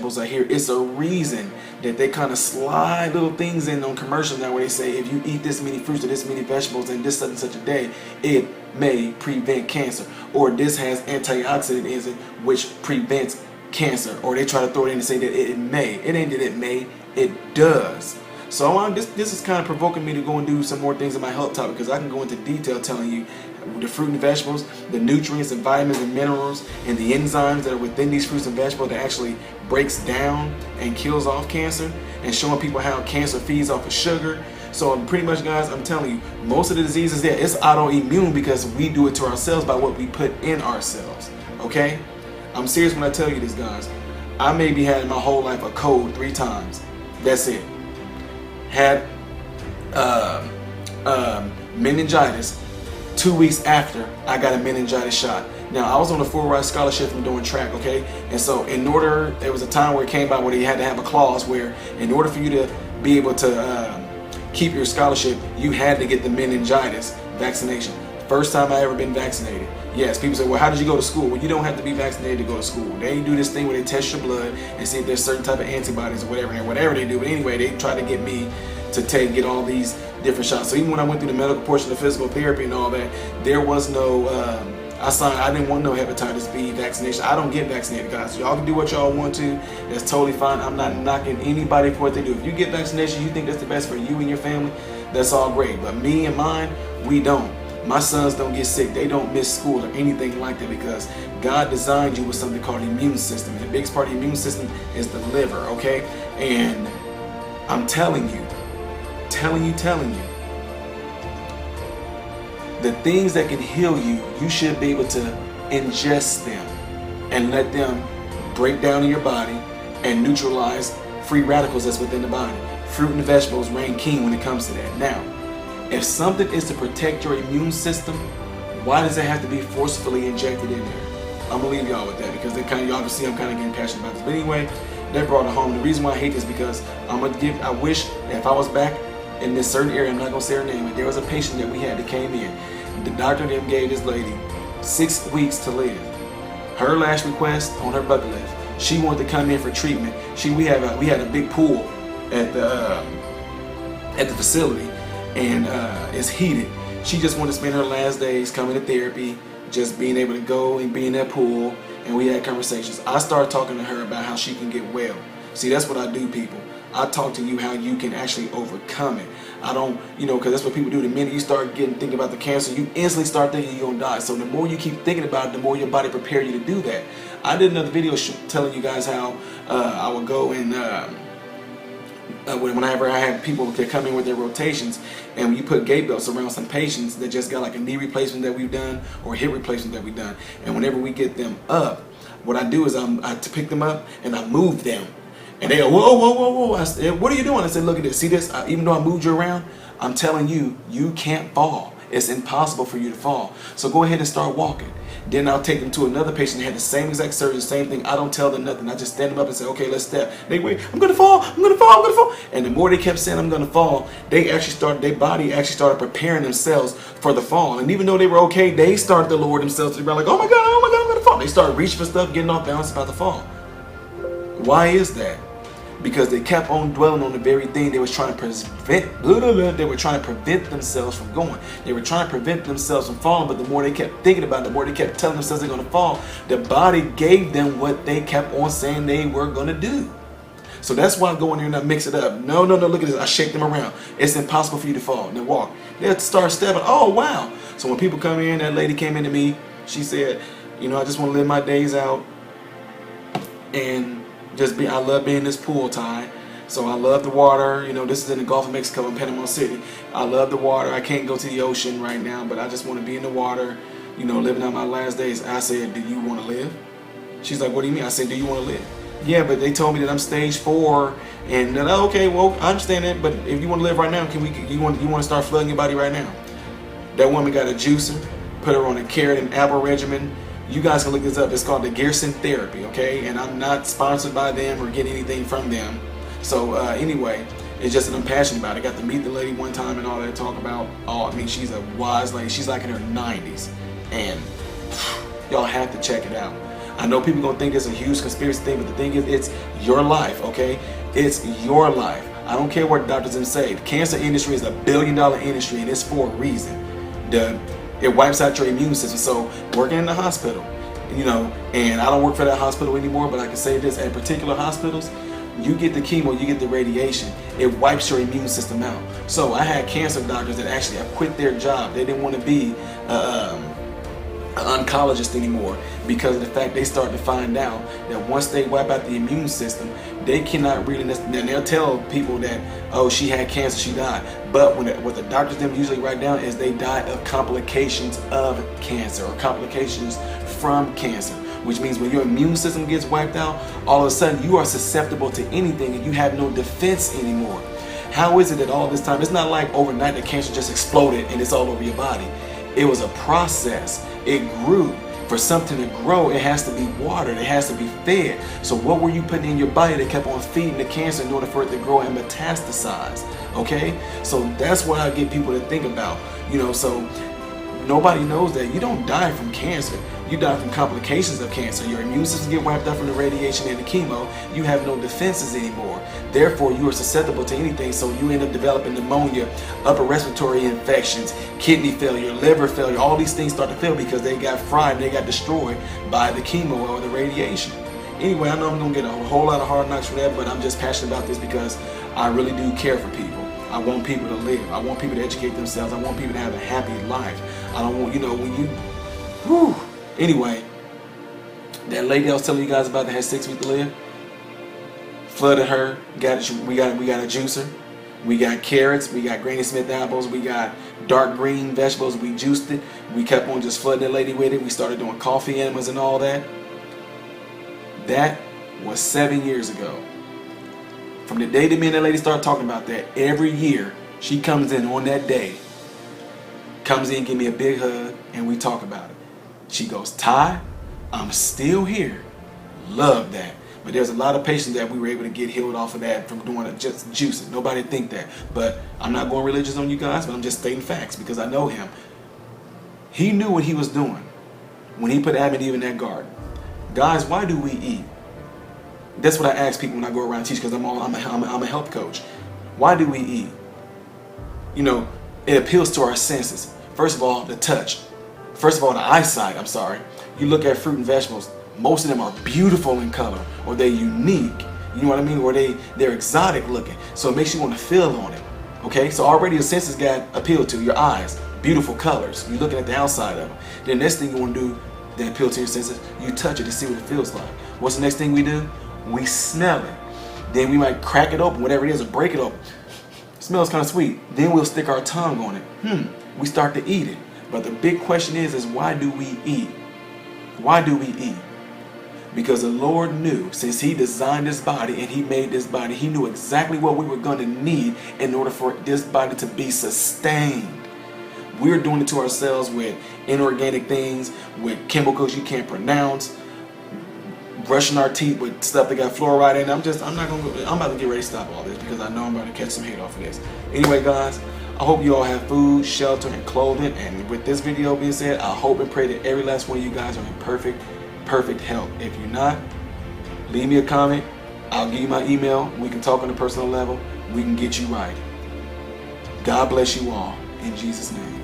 vegetables are here. It's a reason that they kind of slide little things in on commercials now where they say if you eat this many fruits or this many vegetables in this such and such a day, it may prevent cancer. Or this has antioxidant in it which prevents cancer. Or they try to throw it in and say that it may. It ain't that it may, it does. So this is kind of provoking me to go and do some more things in my health topic, because I can go into detail telling you the fruit and vegetables, the nutrients and vitamins and minerals and the enzymes that are within these fruits and vegetables that actually breaks down and kills off cancer, and showing people how cancer feeds off of sugar. So pretty much, guys, I'm telling you, most of the diseases there, it's autoimmune because we do it to ourselves by what we put in ourselves. Okay? I'm serious when I tell you this, guys. I maybe had in my whole life a cold 3 times. That's it. Had meningitis 2 weeks after I got a meningitis shot. Now, I was on a full-ride scholarship from doing track, okay? And so there was a time where it came by where they had to have a clause where in order for you to be able to keep your scholarship, you had to get the meningitis vaccination. First time I ever been vaccinated. Yes, people say, well, how did you go to school? Well, you don't have to be vaccinated to go to school. They do this thing where they test your blood and see if there's certain type of antibodies or whatever, and whatever they do. But anyway, they try to get me to get all these different shots. So even when I went through the medical portion of physical therapy and all that, there was no, I didn't want no hepatitis B vaccination. I don't get vaccinated, guys. Y'all can do what y'all want to. That's totally fine. I'm not knocking anybody for what they do. If you get vaccination, you think that's the best for you and your family, that's all great. But me and mine, we don't. My sons don't get sick. They don't miss school or anything like that because God designed you with something called the immune system. And the biggest part of the immune system is the liver, okay? And I'm telling you, the things that can heal you, you should be able to ingest them and let them break down in your body and neutralize free radicals that's within the body. Fruit and vegetables reign king when it comes to that. Now, if something is to protect your immune system, why does it have to be forcefully injected in there? I'm gonna leave y'all with that because y'all can see I'm kind of getting passionate about this. But anyway, that brought it home. The reason why I hate this is because I wish if I was back in this certain area, I'm not gonna say her name, but there was a patient that we had that came in. The doctor then gave this lady 6 weeks to live. Her last request on her bucket list, she wanted to come in for treatment. We had a big pool at the facility, and it's heated. She just wanted to spend her last days coming to therapy, just being able to go and be in that pool, and we had conversations. I started talking to her about how she can get well. See, that's what I do, people. I talk to you how you can actually overcome it. I don't, because that's what people do. The minute you start thinking about the cancer, you instantly start thinking you're gonna die. So the more you keep thinking about it, the more your body prepare you to do that. I did another video telling you guys how I would go and whenever I had people that come in with their rotations, and when you put gait belts around some patients that just got like a knee replacement that we've done or a hip replacement that we've done, and whenever we get them up, what I do is I pick them up and I move them. And they go, whoa, whoa, whoa, whoa. I said, what are you doing? I said, look at this. See this? Even though I moved you around, I'm telling you, you can't fall. It's impossible for you to fall. So go ahead and start walking. Then I'll take them to another patient that had the same exact surgery, same thing. I don't tell them nothing. I just stand them up and say, okay, let's step. They wait, I'm gonna fall, I'm gonna fall, I'm gonna fall. And the more they kept saying I'm gonna fall, their body actually started preparing themselves for the fall. And even though they were okay, they started to lower themselves to the ground like, oh my God, I'm gonna fall. They started reaching for stuff, getting off balance, about to fall. Why is that? Because they kept on dwelling on the very thing they were trying to prevent. They were trying to prevent themselves from going. They were trying to prevent themselves from falling, but the more they kept thinking about it, the more they kept telling themselves they're going to fall, the body gave them what they kept on saying they were going to do. So that's why I go in there and I mix it up. No, look at this. I shake them around. It's impossible for you to fall. Now walk. They'll start stepping. Oh, wow. So when people come in, that lady came in to me. She said, I just want to live my days out and I love being in this pool, Ty. So I love the water. This is in the Gulf of Mexico in Panama City. I love the water. I can't go to the ocean right now, but I just want to be in the water, living out my last days. I said, do you want to live? She's like, what do you mean? I said, do you want to live? Yeah, but they told me that I'm stage 4, and then, okay, well, I understand that, but if you want to live right now, you want to start flooding your body right now? That woman got a juicer, put her on a carrot and apple regimen. You guys can look this up. It's called the Gerson therapy, okay? And I'm not sponsored by them or getting anything from them. So anyway, it's just that I'm passionate about it. I got to meet the lady one time and all that, talk about, she's a wise lady. She's like in her 90s. And y'all have to check it out. I know people gonna think it's a huge conspiracy thing, but the thing is, it's your life, okay? It's your life. I don't care what doctors them say. The cancer industry is $1 billion industry, and it's for a reason. It wipes out your immune system. So working in the hospital, you know, and I don't work for that hospital anymore, but I can say this, at particular hospitals, you get the chemo, you get the radiation, it wipes your immune system out. So I had cancer doctors that actually have quit their job. They didn't want to be an oncologist anymore because of the fact they started to find out that once they wipe out the immune system, they cannot really, and they'll tell people that, oh, she had cancer, she died. But what the doctors them usually write down is they died of complications of cancer or complications from cancer, which means when your immune system gets wiped out, all of a sudden you are susceptible to anything and you have no defense anymore. How is it that all this time, it's not like overnight that cancer just exploded and it's all over your body. It was a process. It grew. For something to grow, it has to be watered, it has to be fed. So what were you putting in your body that kept on feeding the cancer in order for it to grow and metastasize? Okay? So that's what I get people to think about. You know, so nobody knows that you don't die from cancer. You die from complications of cancer. Your immune system get wiped out from the radiation and the chemo. You have no defenses anymore. Therefore, you are susceptible to anything. So you end up developing pneumonia, upper respiratory infections, kidney failure, liver failure. All these things start to fail because they got fried and they got destroyed by the chemo or the radiation. Anyway, I know I'm going to get a whole lot of hard knocks for that, but I'm just passionate about this because I really do care for people. I want people to live. I want people to educate themselves. I want people to have a happy life. I don't want, you know, when you, whew. Anyway, that lady I was telling you guys about that had 6 weeks to live, flooded her. We got a juicer. We got carrots. We got Granny Smith apples. We got dark green vegetables. We juiced it. We kept on just flooding that lady with it. We started doing coffee enemas and all that. That was 7 years ago. From the day that me and that lady started talking about that, every year she comes in on that day, comes in, give me a big hug, and we talk about it. She goes, Ty, I'm still here. Love that. But there's a lot of patients that we were able to get healed off of that from doing it, just juicing. Nobody think that. But I'm not going religious on you guys, but I'm just stating facts because I know him. He knew what he was doing when he put Adam and Eve in that garden. Guys, why do we eat? That's what I ask people when I go around and teach because I'm a health coach. Why do we eat? You know, it appeals to our senses. First of all, the touch. First of all, the eyesight, I'm sorry. You look at fruit and vegetables, most of them are beautiful in color, or they're unique, you know what I mean? Or they're exotic looking. So it makes you want to feel on it, okay? So already the senses got appealed to, your eyes, beautiful colors. You're looking at the outside of them. Then the next thing you want to do that appeal to your senses, you touch it to see what it feels like. What's the next thing we do? We smell it. Then we might crack it open, whatever it is, or break it open. It smells kind of sweet. Then we'll stick our tongue on it. We start to eat it. But the big question is why do we eat? Why do we eat? Because the Lord knew, since he designed this body and he made this body, he knew exactly what we were going to need in order for this body to be sustained. We're doing it to ourselves with inorganic things, with chemicals you can't pronounce, brushing our teeth with stuff that got fluoride in it. I'm about to get ready to stop all this because I know I'm about to catch some hate off of this. Anyway, guys, I hope you all have food, shelter, and clothing. And with this video being said, I hope and pray that every last one of you guys are in perfect health. If you're not, leave me a comment. I'll give you my email. We can talk on a personal level. We can get you right. God bless you all. In Jesus' name.